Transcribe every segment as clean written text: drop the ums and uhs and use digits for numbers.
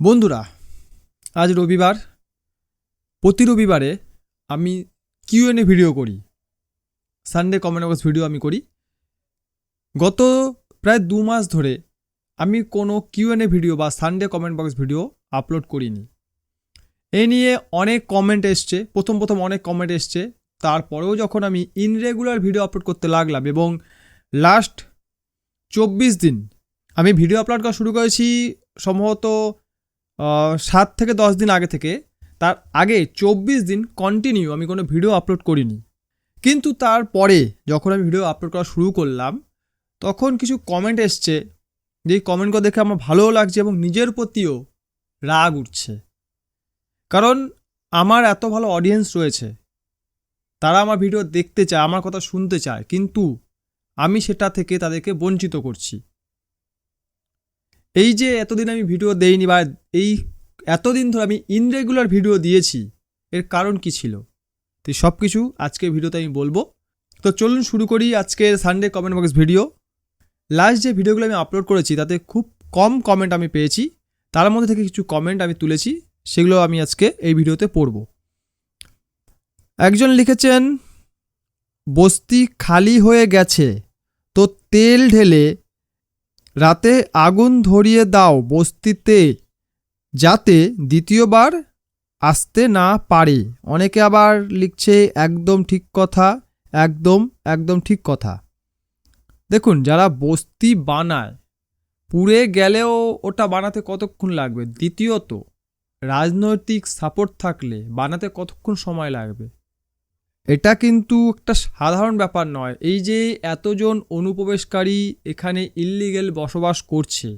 বন্ধুরা, আজ রবিবার। প্রতি রবিবারে আমি কিউএনএ ভিডিও করি, সানডে কমেন্ট বক্স ভিডিও আমি করি। গত প্রায় 2 মাস ধরে আমি কোনো কিউএনএ ভিডিও বা Sunday comment box video upload করিনি। এই নিয়ে অনেক কমেন্ট এসছে, প্রথম অনেক কমেন্ট এসছে। তারপরেও যখন আমি ইনরেগুলার ভিডিও আপলোড করতে লাগলাম এবং লাস্ট 24 দিন আমি ভিডিও আপলোড করা শুরু করেছি, সম্ভবত 7 থেকে 10 দিন আগে থেকে। তার আগে 24 দিন কন্টিনিউ আমি কোনো ভিডিও আপলোড করিনি। কিন্তু তারপরে যখন আমি ভিডিও আপলোড করা শুরু করলাম, তখন কিছু কমেন্ট এসছে, যেই কমেন্টগুলো দেখে আমার ভালোও লাগছে এবং নিজের প্রতিও রাগ উঠছে। কারণ আমার এত ভালো অডিয়েন্স রয়েছে, তারা আমার ভিডিও দেখতে চায়, আমার কথা শুনতে চায়, কিন্তু আমি সেটা থেকে তাদেরকে বঞ্চিত করছি। এই যে এতদিন আমি ভিডিও দেইনি বা এই এতদিন ধরে আমি ইনরেগুলার ভিডিও দিয়েছি, এর কারণ কি ছিল? তো সব কিছু আজকের ভিডিওতে আমি বলবো। তো চলুন শুরু করি আজকের Sunday comment box video. Last যে ভিডিওগুলো আমি আপলোড করেছি তাতে খুব কম কমেন্ট আমি পেয়েছি, তার মধ্যে থেকে কিছু কমেন্ট আমি তুলেছি, সেগুলো আমি আজকে এই ভিডিওতে পড়ব। একজন লিখেছেন, বস্তি খালি হয়ে গেছে তো তেল ঢেলে রাতে আগুন ধরিয়ে দাও বস্তিতে, যাতে দ্বিতীয়বার আসতে না পারে। অনেকে আবার লিখছে, একদম ঠিক কথা, একদম ঠিক কথা। দেখুন, যারা বস্তি বানায়, পুড়ে গেলেও ওটা বানাতে কতক্ষণ লাগবে? দ্বিতীয়ত, রাজনৈতিক সাপোর্ট থাকলে বানাতে কতক্ষণ সময় লাগবে? এটা কিন্তু একটা সাধারণ ব্যাপার নয়। এই যে এতজন অনুপ্রবেশকারী এখানে ইল্লিগেল বসবাস করছে,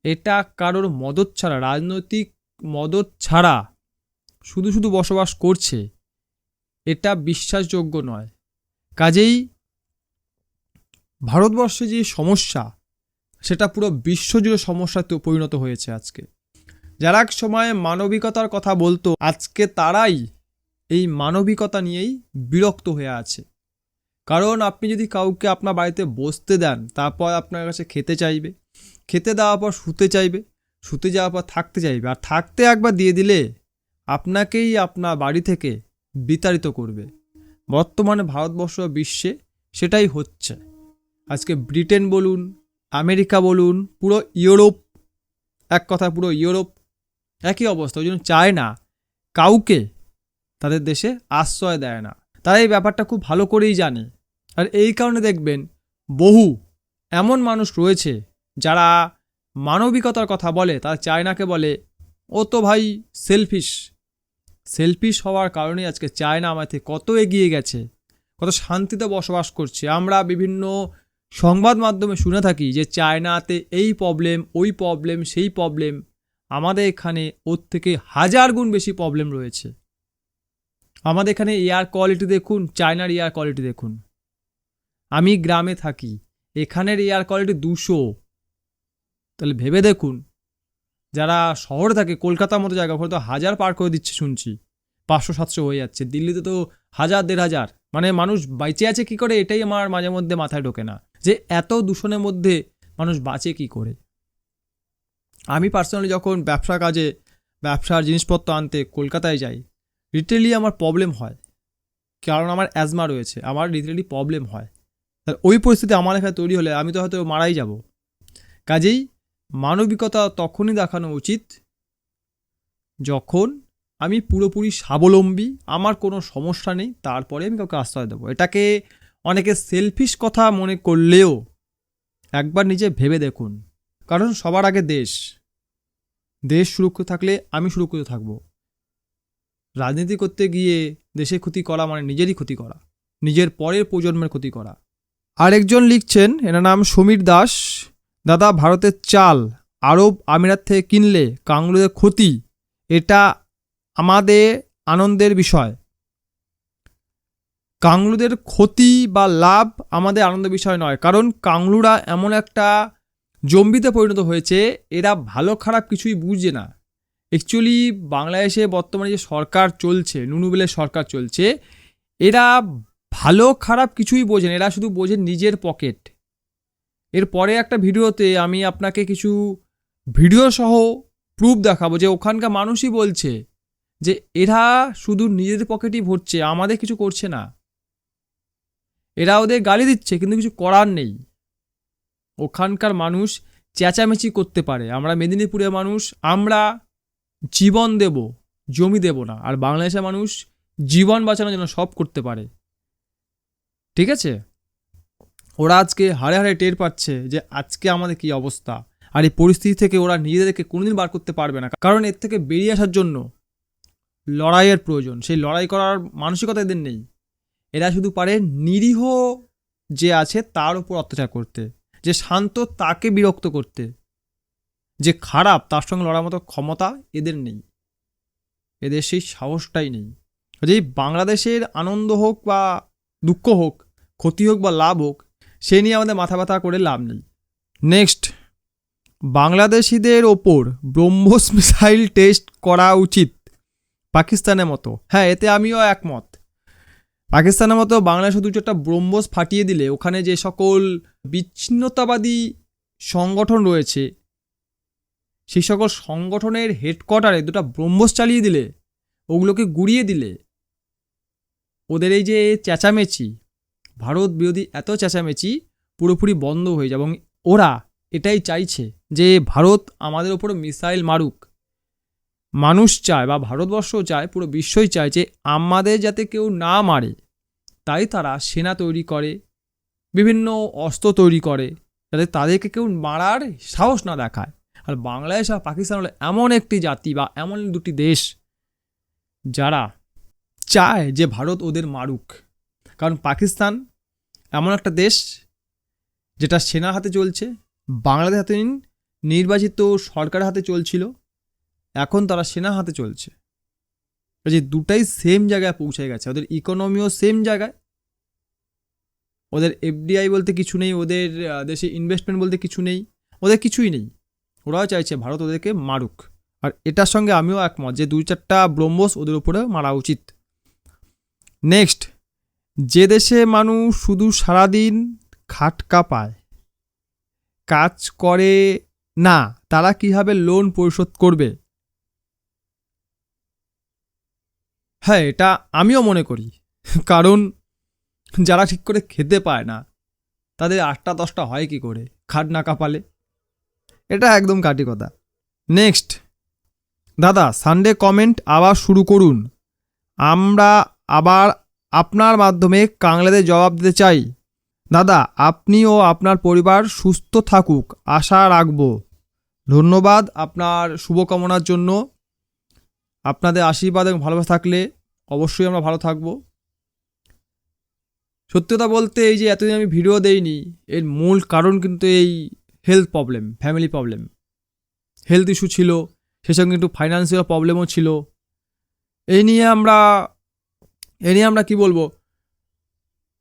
এটা কারোর মদত ছাড়া, রাজনৈতিক মদত ছাড়া শুধু বসবাস করছে, এটা বিশ্বাসযোগ্য নয়। কাজেই ভারতবর্ষে যে সমস্যা, সেটা পুরো বিশ্বজুড়ে সমস্যাতে পরিণত হয়েছে আজকে। যারা এক সময় মানবিকতার কথা বলতো, আজকে তারাই এই মানবিকতা নিয়েই বিরক্ত হয়ে আছে। কারণ আপনি যদি কাউকে আপনার বাড়িতে বসতে দেন, তারপর আপনার কাছে খেতে চাইবে, খেতে দেওয়ার পর শুতে চাইবে, শুতে যাওয়ার পর থাকতে চাইবে, আর থাকতে একবার দিয়ে দিলে আপনাকেই আপনার বাড়ি থেকে বিতাড়িত করবে। বর্তমানে ভারতবর্ষ বিশ্বে সেটাই হচ্ছে। আজকে ব্রিটেন বলুন, আমেরিকা বলুন, পুরো ইউরোপ, এক কথা পুরো ইউরোপ একই অবস্থা। ওই জন্য চায় না কাউকে তাদের দেশে আশ্রয় দেয় না। তারা এই ব্যাপারটা খুব ভালো করেই জানে। আর এই কারণে দেখবেন বহু এমন মানুষ রয়েছে যারা মানবিকতার কথা বলে, তারা চায়নাকে বলে, ও তো ভাই সেলফিশ হওয়ার কারণেই আজকে চায়না আমার থেকে কত এগিয়ে গেছে, কত শান্তিতে বসবাস করছে। আমরা বিভিন্ন সংবাদ মাধ্যমে শুনে থাকি যে চায়নাতে এই প্রবলেম, ওই প্রবলেম, সেই প্রবলেম। আমাদের এখানে ওর থেকে 1000 গুণ বেশি প্রবলেম রয়েছে। আমাদের এখানে এয়ার কোয়ালিটি দেখুন, চায়নার এয়ার কোয়ালিটি দেখুন। আমি গ্রামে থাকি, এখানের এয়ার কোয়ালিটি 200। তাহলে ভেবে দেখুন, যারা শহরে থাকে, কলকাতার মতো জায়গা, ওখানে তো 1000 পার করে দিচ্ছে শুনছি, 500-700 হয়ে যাচ্ছে। দিল্লিতে তো 1000-1500। মানে মানুষ বেঁচে আছে কি করে, এটাই আমার মাঝে মধ্যে মাথায় ঢোকে না, যে এত দূষণের মধ্যে মানুষ বাঁচে কি করে। আমি পার্সোনালি যখন ব্যবসার জিনিসপত্র আনতে কলকাতায় যাই, রিটেলি আমার প্রবলেম হয়, কারণ আমার অ্যাজমা রয়েছে, আমার রিটেলি প্রবলেম হয়। ওই পরিস্থিতি আমার এখানে তৈরি হলে আমি তো হয়তো মারাই যাব। কাজেই মানবিকতা তখনই দেখানো উচিত যখন আমি পুরোপুরি স্বাবলম্বী, আমার কোনো সমস্যা নেই, তারপরে আমি কাউকে আশ্রয় দেবো। এটাকে অনেকে সেলফিশ কথা মনে করলেও একবার নিজে ভেবে দেখুন। কারণ সবার আগে দেশ সুরক্ষিত থাকলে আমি সুরক্ষিত থাকবো। রাজনীতি করতে গিয়ে দেশের ক্ষতি করা মানে নিজেরই ক্ষতি করা, নিজের পরের প্রজন্মের ক্ষতি করা। আরেকজন লিখছেন, এনার নাম সমীর দাস, দাদা ভারতের চাল আরব আমিরাত থেকে কিনলে কাংলুদের ক্ষতি, এটা আমাদের আনন্দের বিষয়। কাংলুদের ক্ষতি বা লাভ আমাদের আনন্দের বিষয় নয়, কারণ কাংলুরা এমন একটা জম্বিতে পরিণত হয়েছে, এরা ভালো খারাপ কিছুই বুঝে না। অ্যাকচুয়ালি বাংলাদেশে বর্তমানে যে সরকার চলছে, নুনুবেলের সরকার চলছে, এরা ভালো খারাপ কিছুই বোঝেন, এরা শুধু বোঝেন নিজের পকেট। এরপরে একটা ভিডিওতে আমি আপনাকে কিছু ভিডিও সহ প্রুফ দেখাবো যে ওখানকার মানুষই বলছে যে এরা শুধু নিজেদের পকেটই ভরছে, আমাদের কিছু করছে না। এরা ওদের গালি দিচ্ছে কিন্তু কিছু করার নেই। ওখানকার মানুষ চেঁচামেচি করতে পারে, আমরা মেদিনীপুরের মানুষ আমরা জীবন দেব, জমি দেব না। আর বাংলাদেশের মানুষ জীবন বাঁচানোর জন্য সব করতে পারে। ঠিক আছে, ওরা আজকে হাড়ে হাড়ে টের পাচ্ছে যে আজকে আমাদের কি অবস্থা। আর এই পরিস্থিতি থেকে ওরা নিজেদেরকে কোনোদিন বার করতে পারবে না, কারণ এর থেকে বেরিয়ে আসার জন্য লড়াইয়ের প্রয়োজন। সেই লড়াই করার মানসিকতা এদের নেই। এরা শুধু পারে নিরীহ যে আছে তার উপর অত্যাচার করতে, যে শান্ত তাকে বিরক্ত করতে, যে খারাপ তার সঙ্গে লড়ার মতো ক্ষমতা এদের নেই। এদের সেই সাহসটাই নেই। যেই বাংলাদেশের আনন্দ হোক বা দুঃখ হোক, ক্ষতি হোক বা লাভ হোক, সে নিয়ে আমাদের মাথা ব্যথা করে লাভ নেই। নেক্সট, বাংলাদেশিদের ওপর ব্রহ্মোস মিসাইল টেস্ট করা উচিত পাকিস্তানের মতো। হ্যাঁ, এতে আমিও একমত। পাকিস্তানের মতো বাংলাদেশ শুধু একটা ব্রহ্মোস ফাটিয়ে দিলে ওখানে যে সকল বিচ্ছিন্নতাবাদী সংগঠন রয়েছে সেই সকল সংগঠনের হেডকোয়ার্টারে দুটো ব্রহ্মোস চালিয়ে দিলে, ওগুলোকে গুড়িয়ে দিলে, ওদের এই যে চেঁচামেচি, ভারত বিরোধী এত চেঁচামেচি পুরোপুরি বন্ধ হয়ে যাবে। এবং ওরা এটাই চাইছে যে ভারত আমাদের ওপর মিসাইল মারুক। মানুষ চায় বা ভারতবর্ষও চায়, পুরো বিশ্বই চায় যে আমাদের যাতে কেউ না মারে। তাই তারা সেনা তৈরি করে, বিভিন্ন অস্ত্র তৈরি করে, যাতে তাদেরকে কেউ মারার সাহস না দেখায়। আর বাংলাদেশ আর পাকিস্তান হলো এমন একটি জাতি বা এমন দুটি দেশ যারা চায় যে ভারত ওদের মারুক। কারণ পাকিস্তান এমন একটা দেশ যেটা সেনার হাতে চলছে, বাংলাদেশ হাতে নির্বাচিত সরকারের হাতে চলছিল, এখন তারা সেনা হাতে চলছে। যে দুটাই সেম জায়গায় পৌঁছে গেছে, ওদের ইকোনমিও সেম জায়গায়, ওদের এফডিআই বলতে কিছু নেই, ওদের দেশে ইনভেস্টমেন্ট বলতে কিছু নেই, ওদের কিছুই নেই। ওরাও চাইছে ভারত ওদেরকে মারুক। আর এটার সঙ্গে আমিও একমত যে 2-4টা ব্রহ্মোস ওদের উপরে মারা উচিত। নেক্সট, যে দেশে মানুষ শুধু সারাদিন খাটকা পায়, কাজ করে না, তারা কিভাবে লোন পরিশোধ করবে? হ্যাঁ, এটা আমিও মনে করি। কারণ যারা ঠিক করে খেতে পায় না তাদের 8টা-10টা হয় কি করে খাট না কাঁপালে? এটা একদম কাটি কথা। নেক্সট, দাদা সানডে কমেন্ট আবার শুরু করুন, আমরা আবার আপনার মাধ্যমে কাংলাদের জবাব দিতে চাই। দাদা আপনি ও আপনার পরিবার সুস্থ থাকুক আশা রাখব। ধন্যবাদ আপনার শুভকামনার জন্য। আপনাদের আশীর্বাদ এবং ভালোবাসা থাকলে অবশ্যই আমরা ভালো থাকব। সত্যি কথা বলতে এই যে এতদিন আমি ভিডিও দেইনি, এর মূল কারণ কিন্তু এই health problem, family problem, health issue ছিল, সে সঙ্গে একটু ফাইন্যান্সিয়াল প্রবলেমও ছিল। এই নিয়ে আমরা কি বলবো,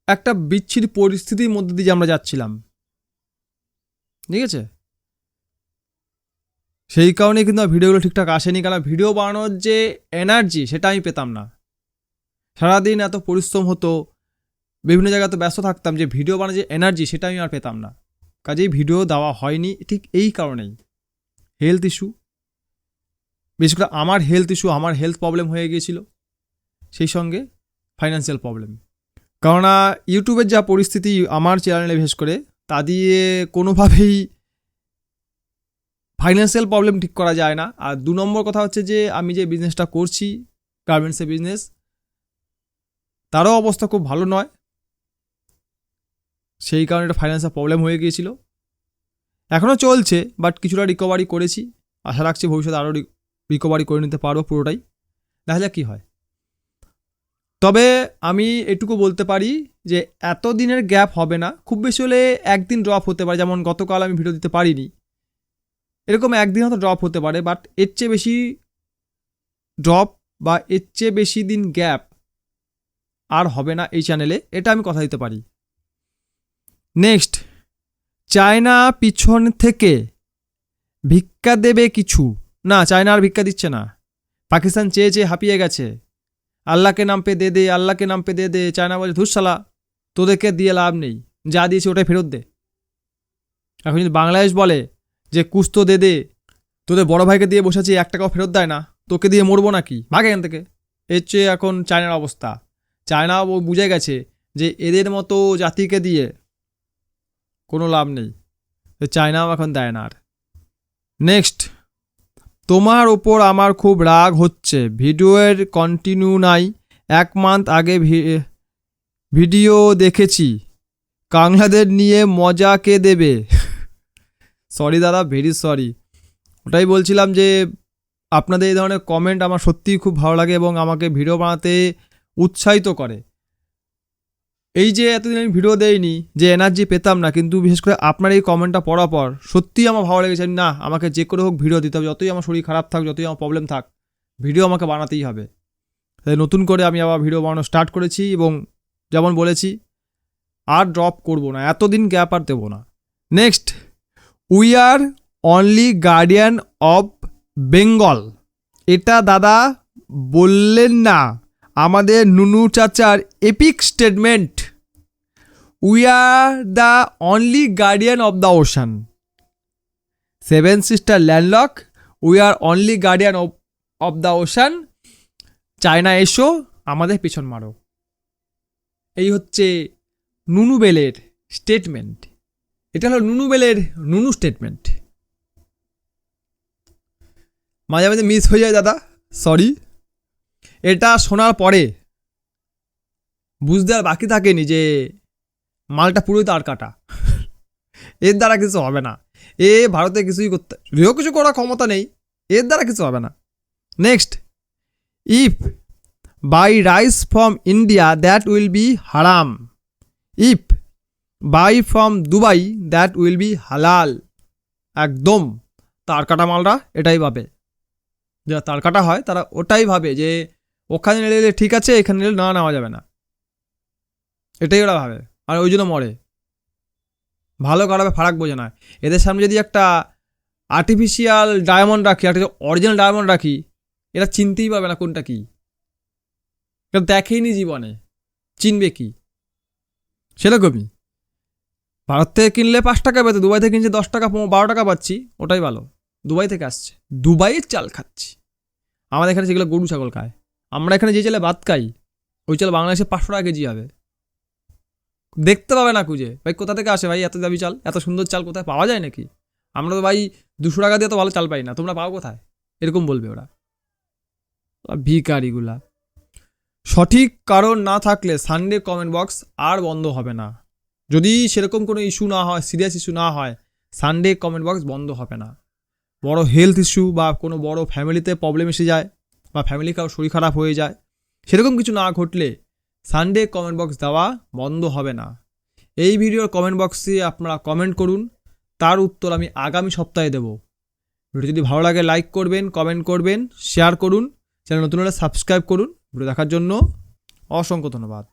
একটা বিচ্ছিরি পরিস্থিতির মধ্যে দিয়ে আমরা যাচ্ছিলাম। ঠিক আছে, সেই কারণে কিন্তু ভিডিওগুলো ঠিকঠাক আসেনি, কারণ ভিডিও বানানোর যে এনার্জি সেটা আমি পেতাম না। সারাদিন এত পরিশ্রম হতো, বিভিন্ন জায়গায় এত ব্যস্ত থাকতাম যে ভিডিও বানানোর যে এনার্জি সেটা আমি আর পেতাম না। কাজেই ভিডিও দেওয়া হয়নি ঠিক এই কারণেই, হেলথ ইস্যু, বিশেষ করে আমার হেলথ ইস্যু, আমার হেলথ প্রবলেম হয়ে গিয়েছিল, সেই সঙ্গে ফাইন্যান্সিয়াল প্রবলেম। কেননা ইউটিউবের যা পরিস্থিতি আমার চ্যানেলে বিশেষ করে, তা দিয়ে কোনোভাবেই ফাইন্যান্সিয়াল প্রবলেম ঠিক করা যায় না। আর 2 নম্বর কথা হচ্ছে যে আমি যে বিজনেসটা করছি, গার্মেন্টসের বিজনেস, তারও অবস্থা খুব ভালো নয়। সেই কারণে একটা ফাইন্যান্সিয়াল প্রবলেম হয়ে গিয়েছিল। এখনও চলছে, বাট কিছুটা রিকভারি করেছি। আশা রাখছি ভবিষ্যতে আরও রিকভারি করে নিতে পারবো পুরোটাই, দেখা যাক কী হয়। তবে আমি এটুকু বলতে পারি যে এত দিনের গ্যাপ হবে না, খুব বেশি হলে একদিন ড্রপ হতে পারে। যেমন গতকাল আমি ভিডিও দিতে পারিনি, এরকম একদিন হয়তো ড্রপ হতে পারে, বাট এর চেয়ে বেশি ড্রপ বা এর চেয়ে বেশি দিন গ্যাপ আর হবে না এই চ্যানেলে, এটা আমি কথা দিতে পারি। নেক্সট, চায়না পিছন থেকে ভিক্ষা দেবে কিছু না, চায়না আর ভিক্ষা দিচ্ছে না। পাকিস্তান চেয়ে চেয়ে হাঁপিয়ে গেছে, আল্লাহকে নাম পে দে দে, আল্লাহকে নাম পে দে দে। চায়না বলে ধুসসালা, তোদেরকে দিয়ে লাভ নেই, যা দিয়েছে ওটাই ফেরত দে। এখন যদি বাংলাদেশ বলে যে কুছ তো দে দে, তোদের বড় ভাইকে দিয়ে বসেছি 1 টাকাও ফেরত দেয় না, তোকে দিয়ে মরবো নাকি, ভাগ এখান থেকে। এর চেয়ে এখন চায়নার অবস্থা। চায়না বুঝে গেছে যে এদের মতো জাতিকে দিয়ে কোনো লাভ নেই, চায়নাও এখন দেয় না আর। নেক্সট, তোমার ওপর আমার খুব রাগ হচ্ছে, ভিডিওর কন্টিনিউ নাই, 1 মান্থ আগে ভিডিও দেখেছি, কাংলাদের নিয়ে মজা কে দেবে? সরি দাদা, ভেরি সরি। ওটাই বলছিলাম যে আপনাদের এই ধরনের কমেন্ট আমার সত্যিই খুব ভালো লাগে এবং আমাকে ভিডিও বানাতে উৎসাহিত করে। এই যে এতদিন আমি ভিডিও দেইনি, যে এনার্জি পেতাম না, কিন্তু বিশেষ করে আপনার এই কমেন্টটা পড়ার পর সত্যিই আমার ভালো লেগেছে। না, আমাকে যে করে হোক ভিডিও দিতে হবে, যতই আমার শরীর খারাপ থাক, যতই আমার প্রবলেম থাক, ভিডিও আমাকে বানাতেই হবে। তাই নতুন করে আমি আবার ভিডিও বানানো স্টার্ট করেছি এবং যেমন বলেছি আর ড্রপ করব না, এতদিন গ্যাপ আর দেবো না। Next, we are only guardian of Bengal, এটা দাদা বললেন না, আমাদের নুনু চাচার epic statement. We are the only guardian of the ocean, 7 sister landlock, we are only guardian of the ocean, China এসো আমাদের পিছন মারো। এই হচ্ছে নুনুবেলের স্টেটমেন্ট। এটা হলো নুনুবেলের নুনু স্টেটমেন্ট। মাঝে মাঝে মিস হয়ে যায় দাদা, সরি। এটা শোনার পরে বুঝতে আর বাকি থাকেনি যে মালটা পুরোই তার কাটা, এর দ্বারা কিছু হবে না, এ ভারতে কিছুই করতে, যদিও কিছু করার ক্ষমতা নেই, এর দ্বারা কিছু হবে না। Next, if buy rice from India that will be হারাম, if buy from Dubai that will be হালাল। একদম তার কাটা মালরা এটাই ভাবে, যারা তার কাটা হয় তারা ওটাই ভাবে যে ওখানে নিলে ঠিক আছে, এখানে নিলে না নেওয়া যাবে না, এটাই ওরা ভাবে, আর ওই জন্য মরে। ভালো খারাপে ফারাক বোঝে না। এদের সামনে যদি একটা আর্টিফিশিয়াল ডায়মন্ড রাখি, একটা অরিজিনাল ডায়মন্ড রাখি, এরা চিনতেই পাবে না কোনটা কি, এটা দেখেইনি জীবনে, চিনবে কি? সেরকমই ভারত থেকে কিনলে 5 টাকা পেতে, দুবাই থেকে কিনছে 10 টাকা 12 টাকা পাচ্ছি, ওটাই ভালো। দুবাই থেকে আসছে, দুবাইয়ের চাল খাচ্ছি। আমাদের এখানে যেগুলো গরু ছাগল খায়, আমরা এখানে যে চালে ভাত খাই, ওই চাল বাংলাদেশে 500 টাকা কেজি হবে, দেখতে পাবে না খুঁজে। ভাই কোথা থেকে আসে ভাই এত দামি চাল, এত সুন্দর চাল কোথায় পাওয়া যায় নাকি? আমরা তো ভাই 200 টাকা দিয়ে তো ভালো চাল পাই না, তোমরা পাও কোথায়? এরকম বলবে ওরা, ভিখারিগুলা। সঠিক কারণ না থাকলে সানডে কমেন্ট বক্স আর বন্ধ হবে না। যদি সেরকম কোনো ইস্যু না হয়, সিরিয়াস ইস্যু না হয়, সানডে কমেন্ট বক্স বন্ধ হবে না। বড় হেলথ ইস্যু বা কোনো বড় ফ্যামিলিতে প্রবলেম এসে যায়, বা ফ্যামিলি কারো শরীর খারাপ হয়ে যায়, সেরকম কিছু না ঘটলে সানডে কমেন্ট বক্স দেওয়া বন্ধ হবে না। এই ভিডিওর কমেন্ট বক্সে আপনারা কমেন্ট করুন, তার উত্তর আমি আগামী সপ্তাহে দেব। ভিডিও যদি ভালো লাগে লাইক করবেন, কমেন্ট করবেন, শেয়ার করুন, চ্যানেল নতুন হলে সাবস্ক্রাইব করুন। ভিডিও দেখার জন্য অসংখ্য ধন্যবাদ।